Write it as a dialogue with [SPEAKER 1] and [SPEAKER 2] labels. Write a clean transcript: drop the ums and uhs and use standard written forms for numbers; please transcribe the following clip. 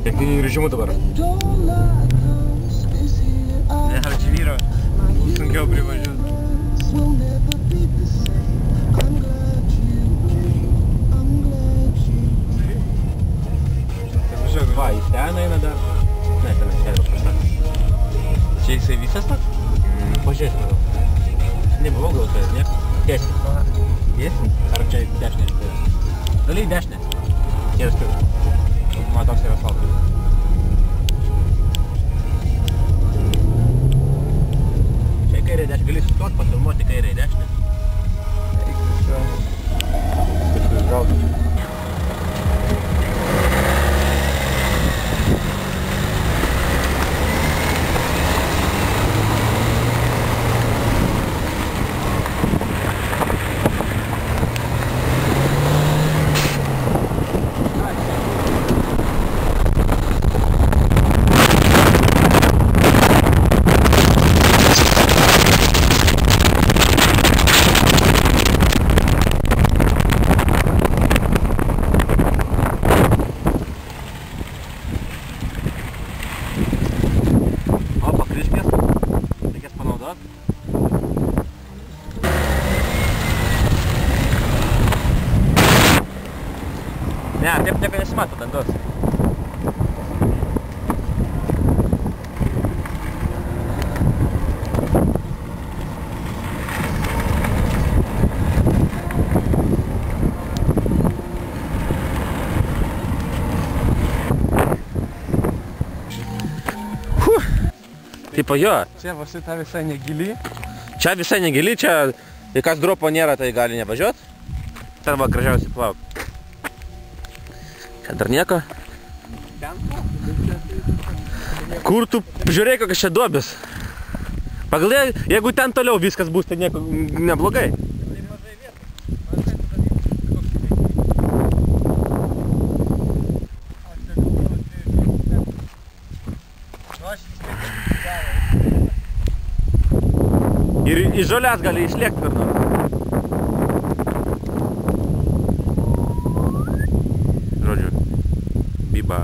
[SPEAKER 1] Techniniu režimu dabar.
[SPEAKER 2] Ne, ar čia vyro sunkiau privažiuoti.
[SPEAKER 1] Va, jis ten eina dar. Ne, ten eina kažkas.
[SPEAKER 2] Čia jisai visas toks?
[SPEAKER 1] Pažiūrėsim gal. Nebuvau gal tai, ne? Tiesiai.
[SPEAKER 2] Tiesiai?
[SPEAKER 1] Ar čia dešinė? Gali į dešinę. Kėdas kiek. Man toks yra asfaltas. Čia kairė dešinė. Gali sustot, pafilmuoti kairė dešinę.
[SPEAKER 2] Eik, čia.
[SPEAKER 1] Kažkas išgautų. Ne, taip nesimato dandos. Tipo jo.
[SPEAKER 2] Čia šita visai negili.
[SPEAKER 1] Čia visai negili, čia kas dropo nėra, tai gali nevažiuot. Ten va gražiausiai plauk. Čia dar nieko. Kur tu žiūrėk, kokios čia duobės. Pagal jeigu ten toliau viskas bus, tai nieko neblogai. Ir iš žolės gali išlėkti kur nors. Žodžiu, biba.